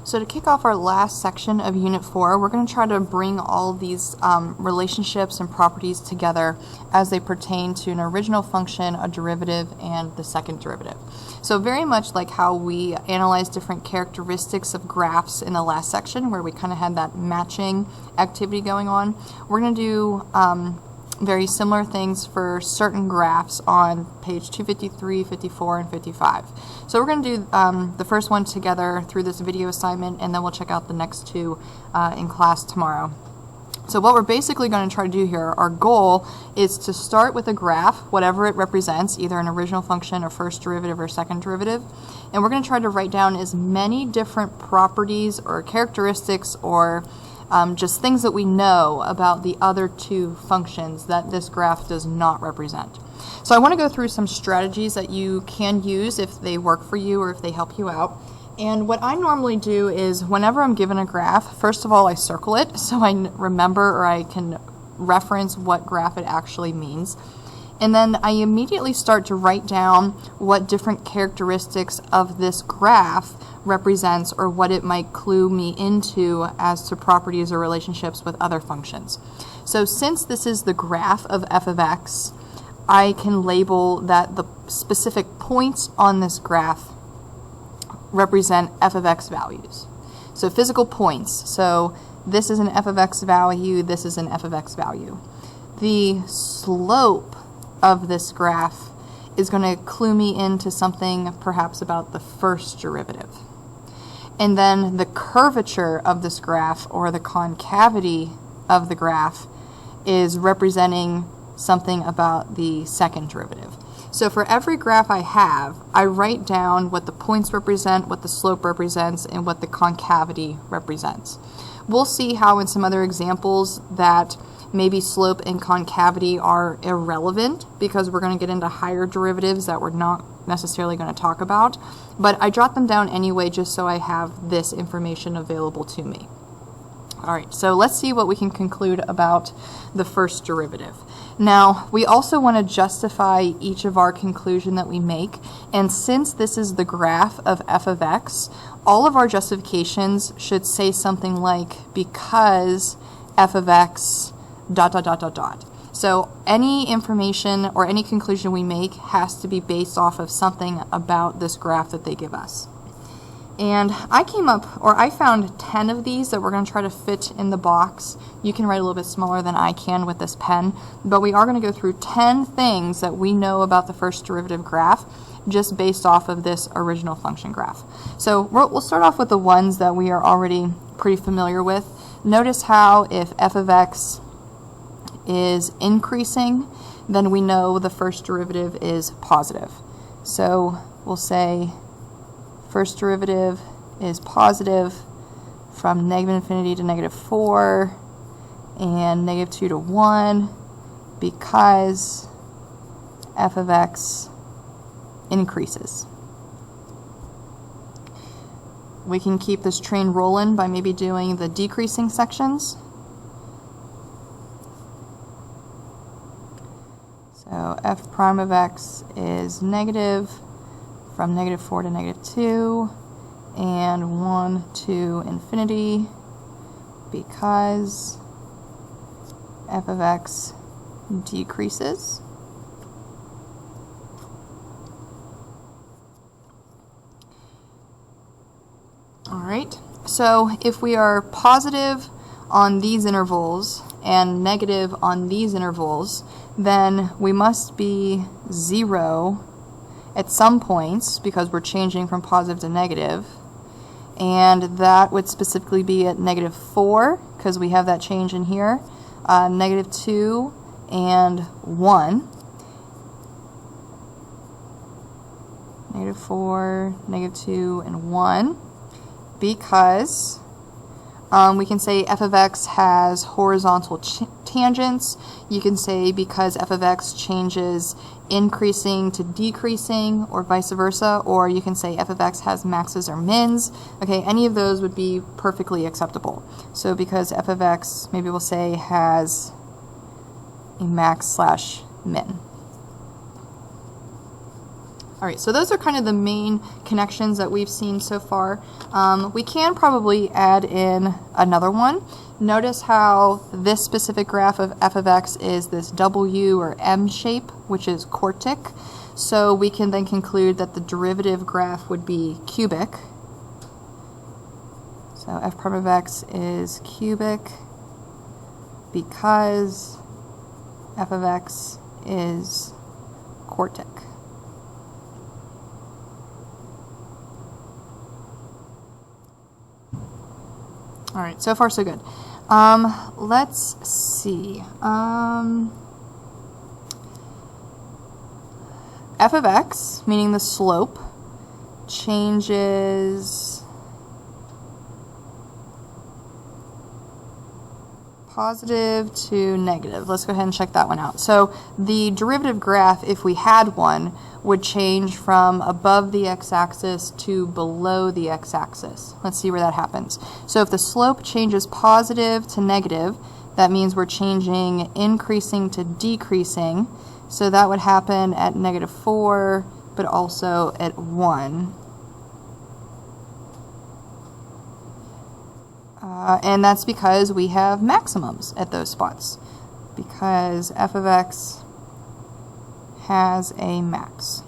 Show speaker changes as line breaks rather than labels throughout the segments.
So to kick off our last section of Unit 4, we're going to try to bring all these relationships and properties together as they pertain to an original function, a derivative, and the second derivative. So very much like how we analyze different characteristics of graphs in the last section, where we kind of had that matching activity going on, we're going to do very similar things for certain graphs on page 253, 54, and 55. So we're going to do the first one together through this video assignment, and then we'll check out the next two in class tomorrow. So what we're basically going to try to do here, our goal is to start with a graph, whatever it represents, either an original function or first derivative or second derivative, and we're going to try to write down as many different properties or characteristics or just things that we know about the other two functions that this graph does not represent. So I want to go through some strategies that you can use if they work for you or if they help you out. And what I normally do is whenever I'm given a graph, first of all I circle it so I remember or I can reference what graph it actually means. And then I immediately start to write down what different characteristics of this graph represents or what it might clue me into as to properties or relationships with other functions. So since this is the graph of f of x, I can label that the specific points on this graph represent f of x values. So physical points. So this is an f of x value, this is an f of x value. The slope of this graph is going to clue me into something perhaps about the first derivative. And then the curvature of this graph, or the concavity of the graph, is representing something about the second derivative. So for every graph I have, I write down what the points represent, what the slope represents, and what the concavity represents. We'll see how in some other examples that maybe slope and concavity are irrelevant because we're going to get into higher derivatives that we're not necessarily going to talk about, but I jot them down anyway just so I have this information available to me. Alright, so let's see what we can conclude about the first derivative. Now, we also want to justify each of our conclusion that we make, and since this is the graph of f of x, all of our justifications should say something like because f of x ... So any information or any conclusion we make has to be based off of something about this graph that they give us. And I found 10 of these that we're going to try to fit in the box. You can write a little bit smaller than I can with this pen, but we are going to go through 10 things that we know about the first derivative graph just based off of this original function graph. So we'll start off with the ones that we are already pretty familiar with. Notice how if f of x is increasing, then we know the first derivative is positive. So we'll say first derivative is positive from negative infinity to negative 4 and negative 2 to 1 because f of x increases. We can keep this train rolling by maybe doing the decreasing sections. So f prime of x is negative from negative 4 to negative 2 and 1 to infinity because f of x decreases. Alright, so if we are positive on these intervals and negative on these intervals, then we must be 0 at some points because we're changing from positive to negative, and that would specifically be at negative 4 because we have that change in here, negative 2 and 1, negative 4, negative 2 and 1, because we can say f of x has horizontal tangents. You can say because f of x changes increasing to decreasing or vice versa, or you can say f of x has maxes or mins. Okay, any of those would be perfectly acceptable. So because f of x, maybe we'll say, has a max/min. All right, so those are kind of the main connections that we've seen so far. We can probably add in another one. Notice how this specific graph of f of x is this W or M shape, which is quartic. So we can then conclude that the derivative graph would be cubic. So f prime of x is cubic because f of x is quartic. All right, so far so good. Let's see. F of x, meaning the slope, changes positive to negative. Let's go ahead and check that one out. So the derivative graph, if we had one, would change from above the x-axis to below the x-axis. Let's see where that happens. So if the slope changes positive to negative, that means we're changing increasing to decreasing. So that would happen at -4, but also at 1. And that's because we have maximums at those spots, because f of x has a max.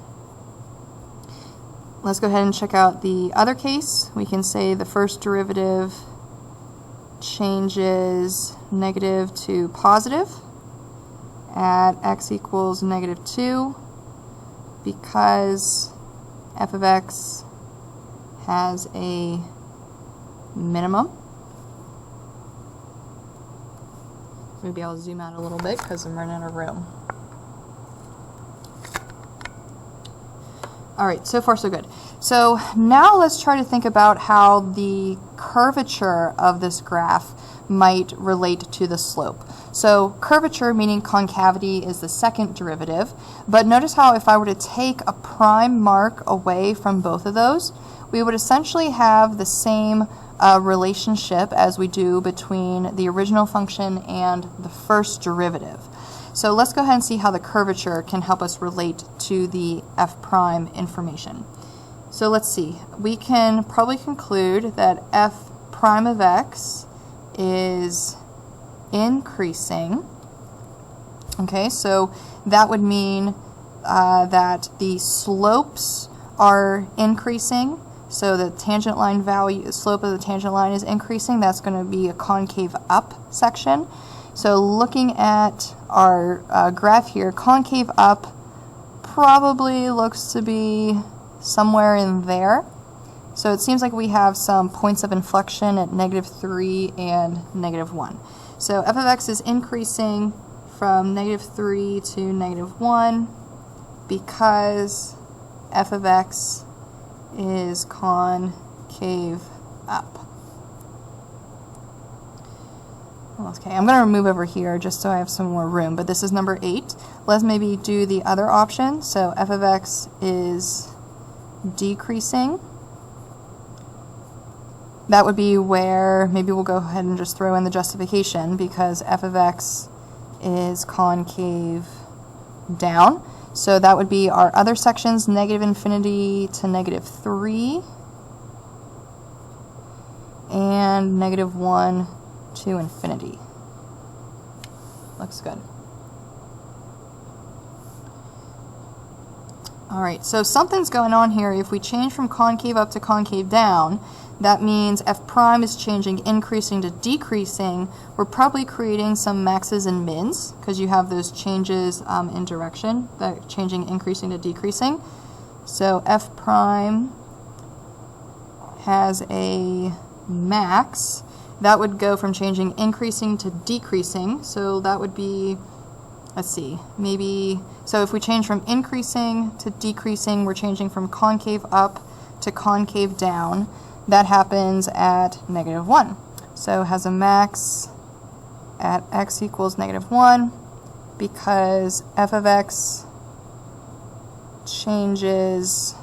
Let's go ahead and check out the other case. We can say the first derivative changes negative to positive at x equals -2 because f of x has a minimum. Maybe I'll zoom out a little bit because I'm running out of room. All right, so far so good. So now let's try to think about how the curvature of this graph might relate to the slope. So curvature, meaning concavity, is the second derivative, but notice how if I were to take a prime mark away from both of those, we would essentially have the same relationship as we do between the original function and the first derivative. So let's go ahead and see how the curvature can help us relate to the f prime information. So let's see. We can probably conclude that f prime of x is increasing. Okay, so that would mean that the slopes are increasing. So the tangent line value, slope of the tangent line is increasing. That's going to be a concave up section. So looking at our graph here, concave up probably looks to be somewhere in there. So it seems like we have some points of inflection at -3 and -1. So f of x is increasing from -3 to -1 because f of x is concave up. Okay, I'm going to remove over here just so I have some more room, but this is number 8. Let's maybe do the other option. So f of x is decreasing. That would be where maybe we'll go ahead and just throw in the justification because f of x is concave down. So that would be our other sections, -infinity to -3 and -1 to infinity. Looks good. All right, so something's going on here. If we change from concave up to concave down, that means f prime is changing, increasing to decreasing. We're probably creating some maxes and mins because you have those changes in direction, that changing, increasing to decreasing. So f prime has a max. That would go from changing, increasing to decreasing. So that would be, let's see, maybe, so if we change from increasing to decreasing, we're changing from concave up to concave down. That happens at -1. So it has a max at x equals -1 because f of x changes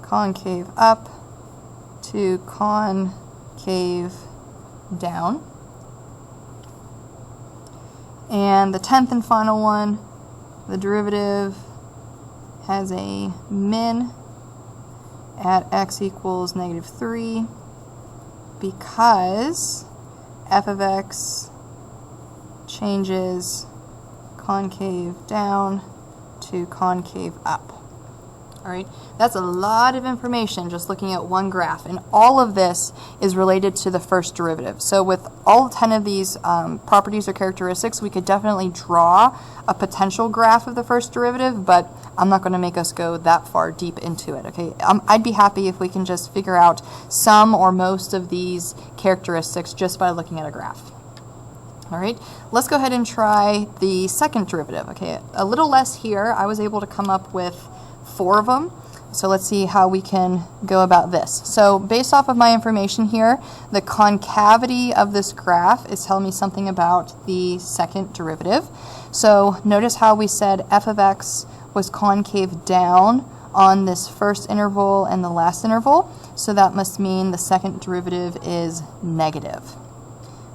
concave up to concave down. And the 10th and final one, the derivative has a min at x equals -3 because f of x changes concave down to concave up. All right, that's a lot of information just looking at one graph, and all of this is related to the first derivative. So with all 10 of these properties or characteristics, we could definitely draw a potential graph of the first derivative, but I'm not going to make us go that far deep into it. Okay, I'd be happy if we can just figure out some or most of these characteristics just by looking at a graph. All right, let's go ahead and try the second derivative. Okay, a little less here. I was able to come up with 4 of them. So let's see how we can go about this. So based off of my information here, the concavity of this graph is telling me something about the second derivative. So notice how we said f of x was concave down on this first interval and the last interval. So that must mean the second derivative is negative.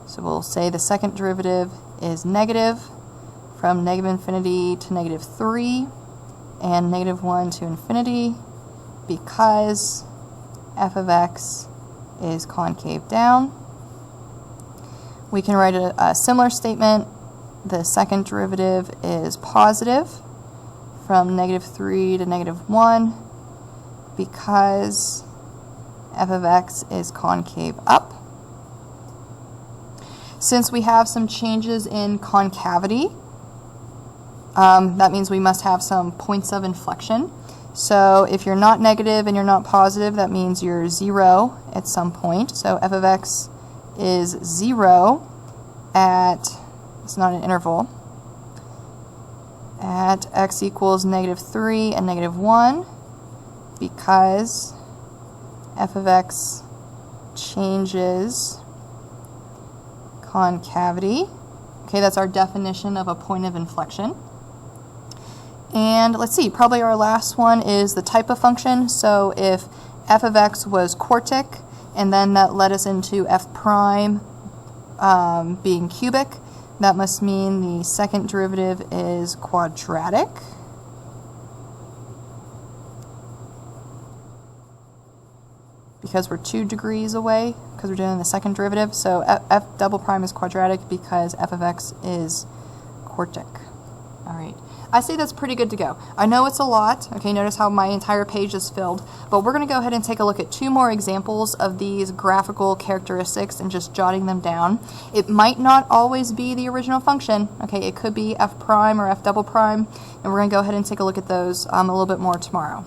So we'll say the second derivative is negative from -infinity to -3 and -1 to infinity because f of x is concave down. We can write a similar statement. The second derivative is positive from -3 to -1 because f of x is concave up. Since we have some changes in concavity, that means we must have some points of inflection. So if you're not negative and you're not positive, that means you're 0 at some point. So f of x is 0 at, it's not an interval, at x equals -3 and -1 because f of x changes concavity. Okay, that's our definition of a point of inflection. And let's see, probably our last one is the type of function. So if f of x was quartic, and then that led us into f prime being cubic, that must mean the second derivative is quadratic. Because we're 2 degrees away, because we're doing the second derivative. So f double prime is quadratic because f of x is quartic. All right, I say that's pretty good to go. I know it's a lot. Okay, notice how my entire page is filled, but we're going to go ahead and take a look at 2 more examples of these graphical characteristics and just jotting them down. It might not always be the original function. Okay, it could be f prime or f double prime, and we're going to go ahead and take a look at those a little bit more tomorrow.